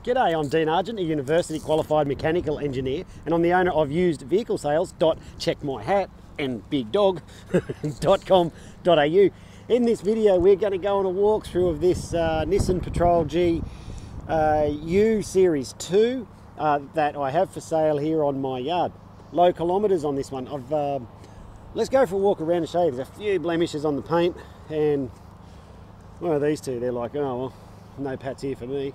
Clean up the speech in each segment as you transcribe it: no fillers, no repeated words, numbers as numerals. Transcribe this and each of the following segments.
G'day, I'm Dean Argent, a university qualified mechanical engineer, and I'm the owner of usedvehiclesales.checkmyhat and bigdog.com.au. In this video, we're going to go on a walkthrough of this Nissan Patrol GU Series 2 that I have for sale here on my yard. Low kilometres on this one. Let's go for a walk around and show you. There's a few blemishes on the paint, and one of these two, they're like, oh well, no pats here for me.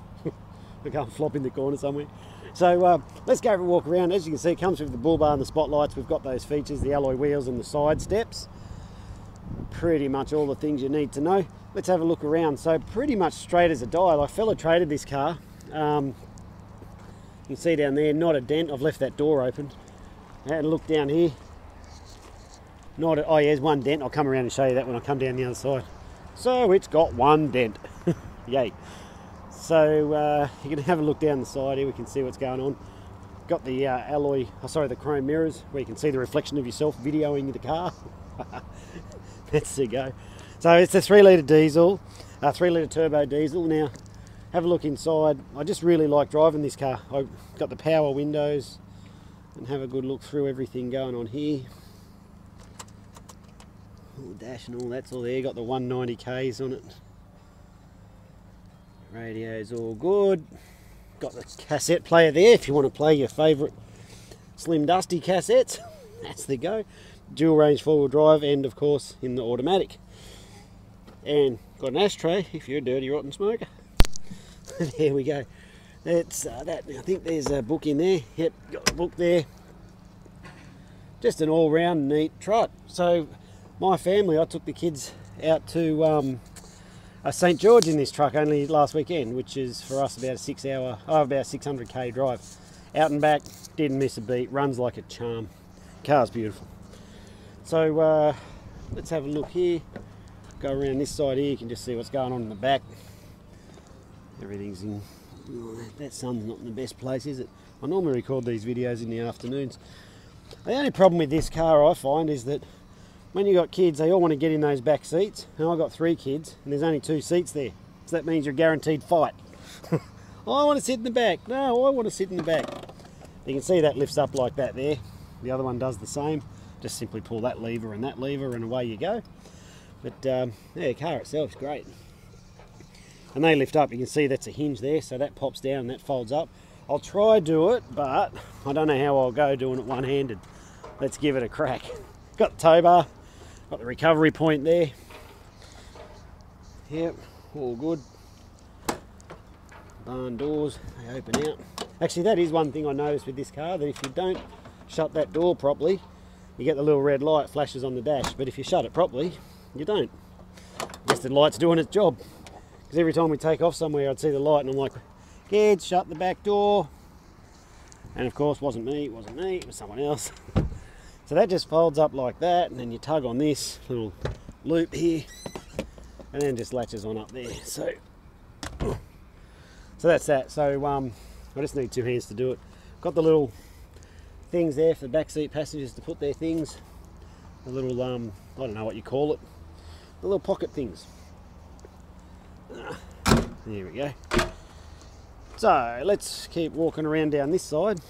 I can't flop in the corner somewhere. So let's go for a walk around. As you can see, it comes with the bull bar and the spotlights. We've got those features, the alloy wheels and the side steps. Pretty much all the things you need to know. Let's have a look around. So pretty much straight as a die. Like, fella traded this car. You can see down there, not a dent. I've left that door open. I had a look down here. Oh yeah, there's one dent. I'll come around and show you that when I come down the other side. So it's got one dent. Yay. So you can have a look down the side here. We can see what's going on. Got the the chrome mirrors where you can see the reflection of yourself videoing the car. That's the go. So it's a 3-litre diesel, 3-litre turbo diesel. Now have a look inside. I just really like driving this car. I've got the power windows, and have a good look through everything going on here. All dash and all that's all there. Got the 190Ks on it. Radio's all good. Got the cassette player there if you want to play your favourite Slim Dusty cassettes. That's the go. Dual range 4-wheel drive, and of course in the automatic. And got an ashtray if you're a dirty rotten smoker. There we go. That's that. I think there's a book in there. Yep, got the book there. Just an all-round neat trot. So my family, I took the kids out to St George in this truck only last weekend, which is for us about a 600k drive. Out and back, didn't miss a beat, runs like a charm. Car's beautiful. So let's have a look here. Go around this side here, you can just see what's going on in the back. Everything's in, that sun's not in the best place, is it? I normally record these videos in the afternoons. The only problem with this car I find is that when you got kids, they all want to get in those back seats. And I've got 3 kids, and there's only 2 seats there. So that means you're guaranteed fight. I want to sit in the back. No, I want to sit in the back. You can see that lifts up like that there. The other one does the same. Just simply pull that lever, and away you go. But yeah, the car itself is great. And they lift up. You can see that's a hinge there, so that pops down and that folds up. I'll try do it, but I don't know how I'll go doing it one-handed. Let's give it a crack. Got the tow bar. Got the recovery point there. Yep, all good. Barn doors, they open out. Actually, that is one thing I noticed with this car, that if you don't shut that door properly, you get the little red light flashes on the dash. But if you shut it properly, you don't. I guess the light's doing its job. Because every time we take off somewhere, I'd see the light and I'm like, kids, shut the back door. And of course, it wasn't me, it was someone else. So that just folds up like that, and then you tug on this little loop here, and then just latches on up there. So that's that. So I just need 2 hands to do it. Got the little things there for the back seat passengers to put their things. The little I don't know what you call it. The little pocket things. There we go. So let's keep walking around down this side.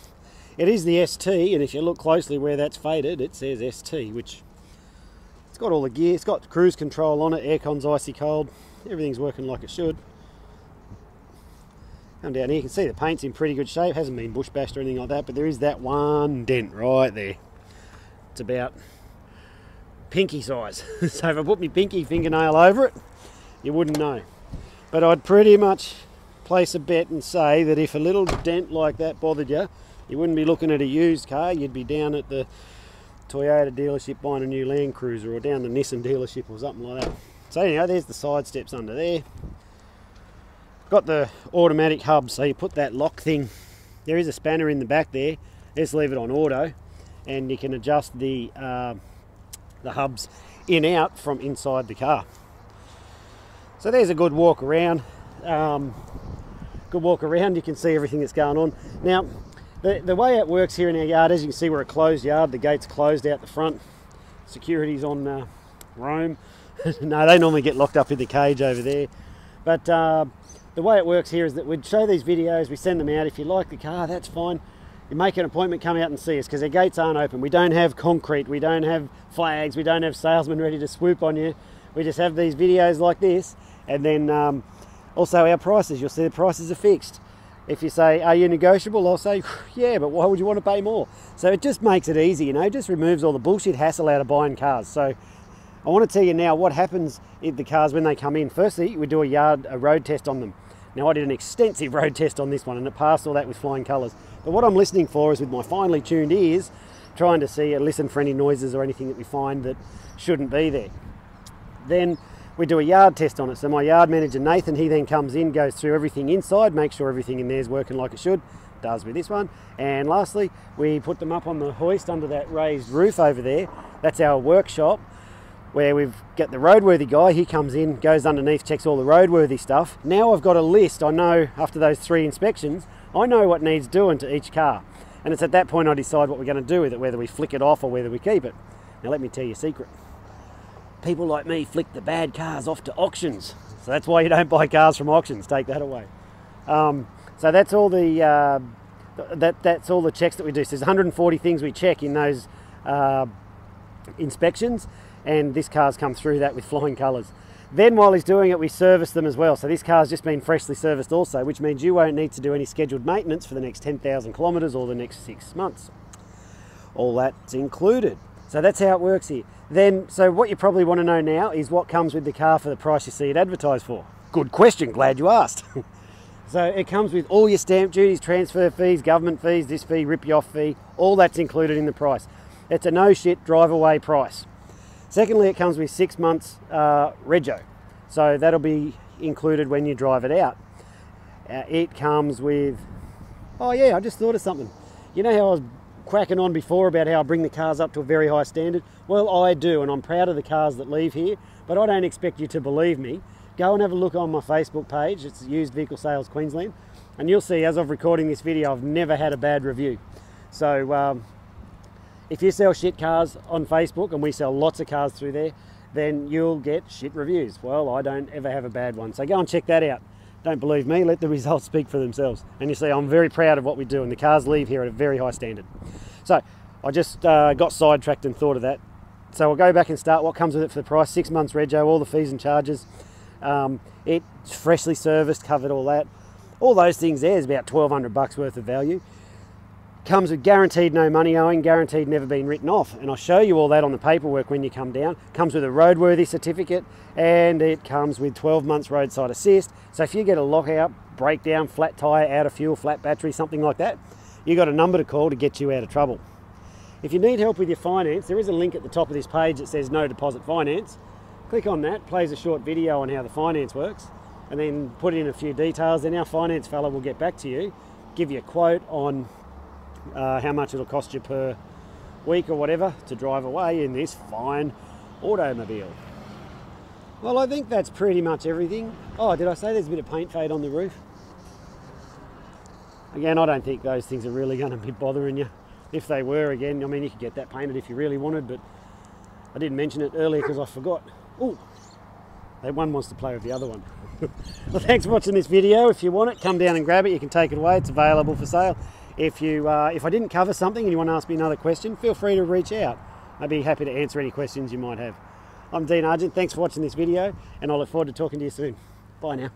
It is the ST, and if you look closely where that's faded, it says ST, which it's got all the gear. It's got cruise control on it, aircon's icy cold, everything's working like it should. Come down here, you can see the paint's in pretty good shape, hasn't been bush bashed or anything like that, but there is that one dent right there. It's about pinky size. So if I put my pinky fingernail over it, you wouldn't know. But I'd pretty much place a bet and say that if a little dent like that bothered you, you wouldn't be looking at a used car, you'd be down at the Toyota dealership buying a new Land Cruiser, or down the Nissan dealership or something like that. So anyhow, there's the side steps under there. Got the automatic hub, so you put that lock thing, there is a spanner in the back there, just leave it on auto, and you can adjust the hubs in out from inside the car. So there's a good walk around. You can see everything that's going on. Now, the way it works here in our yard, as you can see, we're a closed yard. The gate's closed out the front. Security's on roam. No, they normally get locked up in the cage over there. But the the way it works here is that we'd show these videos, we send them out. If you like the car, that's fine. You make an appointment, come out and see us, because their gates aren't open. We don't have concrete, we don't have flags, we don't have salesmen ready to swoop on you. We just have these videos like this, and then also our prices. You'll see the prices are fixed. If you say, are you negotiable? I'll say, yeah, but why would you want to pay more? So it just makes it easy, you know, just removes all the bullshit hassle out of buying cars. So I want to tell you now what happens in the cars when they come in. Firstly, we do a road test on them. Now, I did an extensive road test on this one, and it passed all that with flying colours. But what I'm listening for is, with my finely tuned ears, trying to see and listen for any noises or anything that we find that shouldn't be there. Then we do a yard test on it. So my yard manager, Nathan, he then comes in, goes through everything inside, makes sure everything in there is working like it should. Does with this one. And lastly, we put them up on the hoist under that raised roof over there. That's our workshop, where we've got the roadworthy guy. He comes in, goes underneath, checks all the roadworthy stuff. Now I've got a list. I know after those 3 inspections, I know what needs doing to each car. And it's at that point I decide what we're going to do with it, whether we flick it off or whether we keep it. Now let me tell you a secret. People like me flick the bad cars off to auctions. So that's why you don't buy cars from auctions. Take that away. So that's all the that's all the checks that we do. So there's 140 things we check in those inspections, and this car's come through that with flying colours. Then while he's doing it, we service them as well. So this car's just been freshly serviced also, which means you won't need to do any scheduled maintenance for the next 10,000 kilometres or the next 6 months. All that's included. So that's how it works here. Then, so what you probably want to know now is what comes with the car for the price you see it advertised for. Good question, glad you asked. So it comes with all your stamp duties, transfer fees, government fees, this fee, rip-you-off fee, all that's included in the price. It's a no-shit, drive-away price. Secondly, it comes with 6 months rego. So that'll be included when you drive it out. It comes with, oh yeah, I just thought of something. You know how I was cracking on before about how I bring the cars up to a very high standard? Well, I do, and I'm proud of the cars that leave here, but I don't expect you to believe me. Go and have a look on my Facebook page. It's Used Vehicle Sales Queensland, and you'll see as of recording this video, I've never had a bad review. So if you sell shit cars on Facebook, and we sell lots of cars through there, then you'll get shit reviews. Well, I don't ever have a bad one. So go and check that out. Don't believe me, let the results speak for themselves. And you see, I'm very proud of what we do, and the cars leave here at a very high standard. So I just got sidetracked and thought of that. So I'll go back and start what comes with it for the price. 6 months rego, all the fees and charges. It's freshly serviced, covered all that. All those things there is about $1,200 worth of value. Comes with guaranteed no money owing, guaranteed never been written off. And I'll show you all that on the paperwork when you come down. Comes with a roadworthy certificate, and it comes with 12 months roadside assist. So if you get a lockout, breakdown, flat tyre, out of fuel, flat battery, something like that, you got a number to call to get you out of trouble. If you need help with your finance, there is a link at the top of this page that says no deposit finance. Click on that, plays a short video on how the finance works, and then put in a few details. Then our finance fella will get back to you, give you a quote on how much it'll cost you per week or whatever to drive away in this fine automobile. Well, I think that's pretty much everything. Oh, did I say there's a bit of paint fade on the roof? Again, I don't think those things are really going to be bothering you. If they were, again, I mean, you could get that painted if you really wanted, but I didn't mention it earlier because I forgot. Oh, that one wants to play with the other one. Well, thanks for watching this video. If you want it, come down and grab it. You can take it away. It's available for sale. If I didn't cover something and you want to ask me another question, feel free to reach out. I'd be happy to answer any questions you might have. I'm Dean Argent. Thanks for watching this video, and I look forward to talking to you soon. Bye now.